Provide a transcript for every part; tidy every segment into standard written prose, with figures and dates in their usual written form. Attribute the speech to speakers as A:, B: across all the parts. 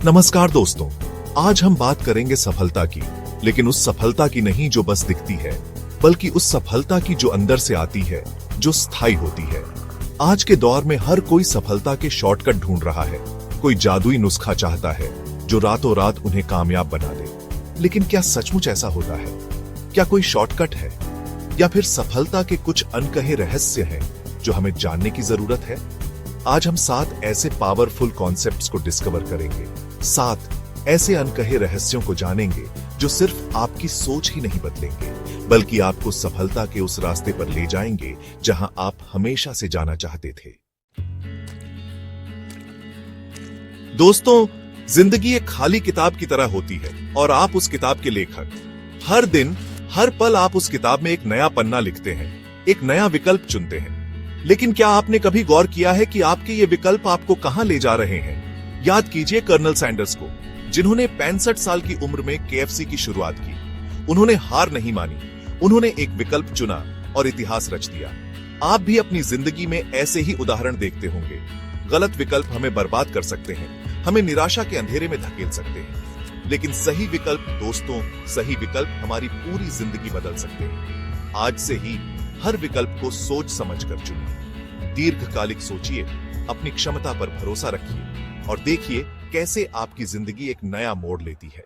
A: नमस्कार दोस्तों, आज हम बात करेंगे सफलता की, लेकिन उस सफलता की नहीं जो बस दिखती है, बल्कि उस सफलता की जो अंदर से आती है, जो स्थायी होती है। आज के दौर में हर कोई सफलता के शॉर्टकट ढूंढ रहा है। कोई जादुई नुस्खा चाहता है जो रातों रात उन्हें कामयाब बना दे। लेकिन क्या सचमुच ऐसा होता है? क्या कोई शॉर्टकट है, या फिर सफलता के कुछ अनकहे रहस्य हैं जो हमें जानने की जरूरत है? आज हम 7 ऐसे पावरफुल कॉन्सेप्ट्स को डिस्कवर करेंगे, 7 ऐसे अनकहे रहस्यों को जानेंगे जो सिर्फ आपकी सोच ही नहीं बदलेंगे, बल्कि आपको सफलता के उस रास्ते पर ले जाएंगे जहां आप हमेशा से जाना चाहते थे। दोस्तों, जिंदगी एक खाली किताब की तरह होती है और आप उस किताब के लेखक। हर दिन, हर पल आप उस किताब में एक नया पन्ना लिखते हैं, एक नया विकल्प चुनते हैं। लेकिन क्या आपने कभी गौर किया है कि आपके ये विकल्प आपको कहां ले जा रहे हैं? याद कीजिए कर्नल सैंडर्स को, जिन्होंने 65 साल की उम्र में KFC की शुरुआत की। उन्होंने हार नहीं मानी, उन्होंने एक विकल्प चुना और इतिहास रच दिया। आप भी अपनी जिंदगी में ऐसे ही उदाहरण देखते होंगे। गलत विकल्प हमें बर्बाद कर सकते हैं, हमें निराशा के अंधेरे में धकेल सकते हैं, लेकिन सही विकल्प दोस्तों, सही विकल्प हमारी पूरी जिंदगी बदल सकते हैं। आज से ही हर विकल्प को सोच समझकर चुनिए। दीर्घकालिक सोचिए, अपनी क्षमता पर भरोसा रखिए और देखिए कैसे आपकी जिंदगी एक नया मोड़ लेती है।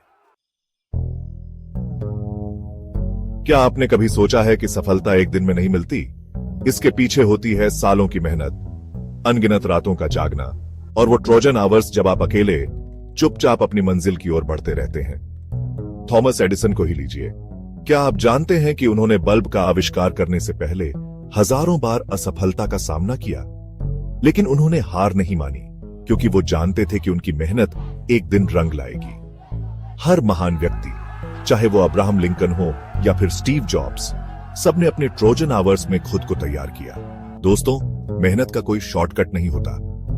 A: क्या आपने कभी सोचा है कि सफलता एक दिन में नहीं मिलती? इसके पीछे होती है सालों की मेहनत, अनगिनत रातों का जागना और वो ट्रोजन आवर्स जब आप अकेले चुपचाप अपनी मंजिल की ओर बढ़ते रहते हैं। थॉमस एडिसन को ही लीजिए। क्या आप जानते हैं कि उन्होंने बल्ब का आविष्कार करने से पहले हजारों बार असफलता का सामना किया, लेकिन उन्होंने हार नहीं मानी, क्योंकि वो जानते थे कि उनकी मेहनत एक दिन रंग लाएगी। हर महान व्यक्ति, चाहे वो अब्राहम लिंकन हो या फिर स्टीव जॉब्स, सबने अपने ट्रोजन आवर्स में खुद को तैयार किया। दोस्तों, मेहनत का कोई शॉर्टकट नहीं होता।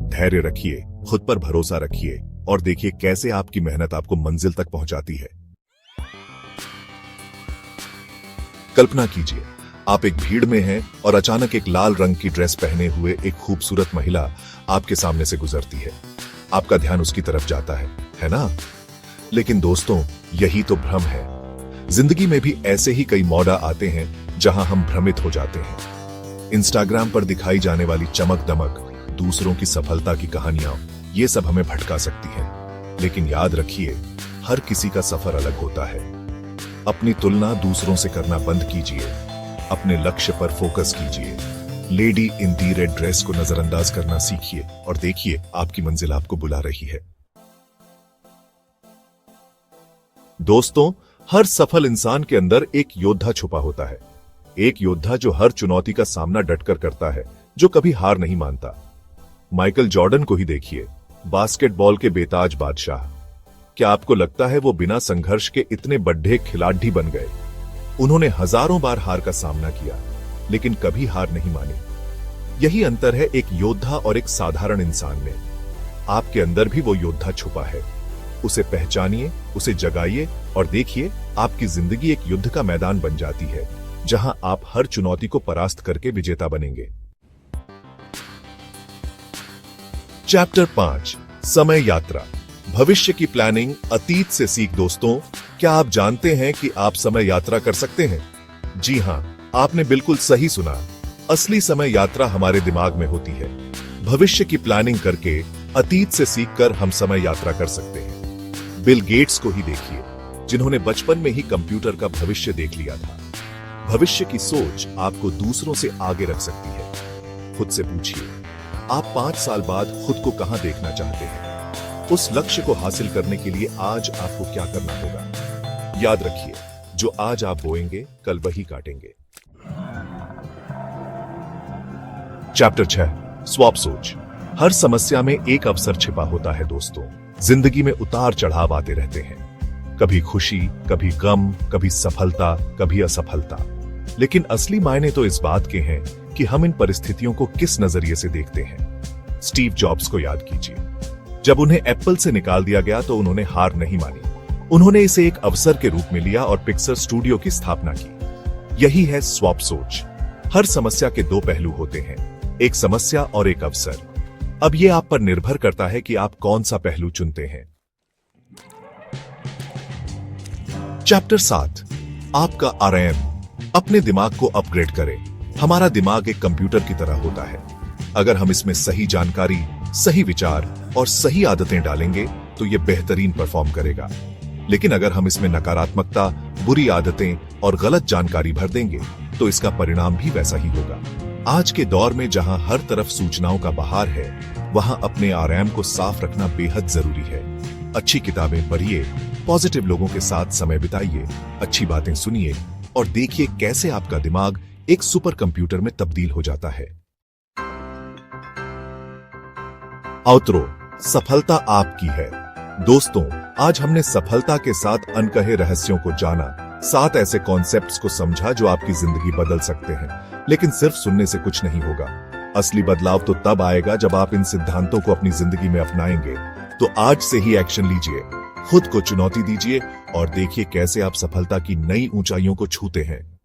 A: धैर्य रखिए, खुद पर भरोसा रखिए और देखिए कैसे आपकी मेहनत आपको मंजिल तक पहुंचाती है। कल्पना कीजिए, आप एक भीड़ में हैं और अचानक एक लाल रंग की ड्रेस पहने हुए एक खूबसूरत महिला आपके सामने से गुजरती है। आपका ध्यान उसकी तरफ जाता है ना? लेकिन दोस्तों, यही तो भ्रम है। जिंदगी में भी ऐसे ही कई मौड़ आते हैं जहां हम भ्रमित हो जाते हैं। इंस्टाग्राम पर दिखाई जाने वाली चमक दमक, दूसरों की सफलता की कहानियां, ये सब हमें भटका सकती हैं। लेकिन याद रखिए, हर किसी का सफर अलग होता है। अपनी तुलना दूसरों से करना बंद कीजिए, अपने लक्ष्य पर फोकस कीजिए। Lady in the red dress को नजरअंदाज करना सीखिए और देखिए आपकी मंजिल आपको बुला रही है। दोस्तों, हर सफल इंसान के अंदर एक योद्धा छुपा होता है। एक योद्धा जो हर चुनौती का सामना डटकर करता है, जो कभी हार नहीं मानता। माइकल जॉर्डन को ही देखिए, बास्केटबॉल के बेताज बादशाह। क्या आपको लगता है वो बिना संघर्ष के इतने बड़े खिलाड़ी बन गए? उन्होंने हजारों बार हार का सामना किया, लेकिन कभी हार नहीं मानी। यही अंतर है एक योद्धा और एक साधारण इंसान में। आपके अंदर भी वो योद्धा छुपा है। उसे पहचानिए, उसे जगाइए और देखिए आपकी जिंदगी एक युद्ध का मैदान बन जाती है, जहां आप हर चुनौती को परास्त करके विजेता बनेंगे। चैप्टर 5, समय यात्रा, भविष्य की प्लानिंग, अतीत से सीख। दोस्तों, क्या आप जानते हैं कि आप समय यात्रा कर सकते हैं? जी हां, आपने बिल्कुल सही सुना। असली समय यात्रा हमारे दिमाग में होती है। भविष्य की प्लानिंग करके, अतीत से सीखकर हम समय यात्रा कर सकते हैं। बिल गेट्स को ही देखिए, जिन्होंने बचपन में ही कंप्यूटर का भविष्य देख लिया था। भविष्य की सोच आपको दूसरों से आगे रख सकती है। खुद से पूछिए, आप 5 साल बाद खुद को कहां देखना चाहते हैं? उस लक्ष्य को हासिल करने के लिए आज आपको क्या करना होगा? याद रखिए, जो आज आप बोएंगे, कल वही काटेंगे। चैप्टर 6, स्वॉप सोच। हर समस्या में एक अवसर छिपा होता है दोस्तों। जिंदगी में उतार चढ़ाव आते रहते हैं, कभी खुशी, कभी गम, कभी सफलता, कभी असफलता। लेकिन असली मायने तो इस बात के हैं कि हम इन परिस्थितियों को किस नजरिए से देखते हैं। स्टीव जॉब्स को याद कीजिए, जब उन्हें एप्पल से निकाल दिया गया तो उन्होंने हार नहीं मानी। उन्होंने इसे एक अवसर के रूप में लिया और पिक्सर स्टूडियो की स्थापना की। यही है स्वॉप सोच। हर समस्या के 2 पहलू होते हैं, एक समस्या और एक अवसर। अब ये आप पर निर्भर करता है कि आप कौन सा पहलू चुनते हैं। चैप्टर 7 आपका आरएम। अपने दिमाग को अपग्रेड करें। हमारा दिमाग एक कंप्यूटर की तरह होता है। अगर हम इसमें सही जानकारी, सही विचार और सही आदतें डालेंगे तो ये बेहतरीन परफॉर्म करेगा। लेकिन अगर हम इसमें नकारात्मकता, बुरी आदतें और गलत जानकारी भर देंगे तो इसका परिणाम भी वैसा ही होगा। आज के दौर में जहां हर तरफ सूचनाओं का बहार है, वहां अपने आरएम को साफ रखना बेहद जरूरी है। अच्छी किताबें पढ़िए, पॉजिटिव लोगों के साथ समय बिताइए, अच्छी बातें सुनिए और देखिए कैसे आपका दिमाग एक सुपर कंप्यूटर में तब्दील हो जाता है। आउटरो, सफलता आपकी है। दोस्तों, आज हमने सफलता के 7 अनकहे रहस्यों को जाना, 7 ऐसे कॉन्सेप्ट्स को समझा जो आपकी जिंदगी बदल सकते हैं। लेकिन सिर्फ सुनने से कुछ नहीं होगा। असली बदलाव तो तब आएगा जब आप इन सिद्धांतों को अपनी जिंदगी में अपनाएंगे। तो आज से ही एक्शन लीजिए, खुद को चुनौती दीजिए और देखिए कैसे आप सफलता की नई ऊंचाइयों को छूते हैं।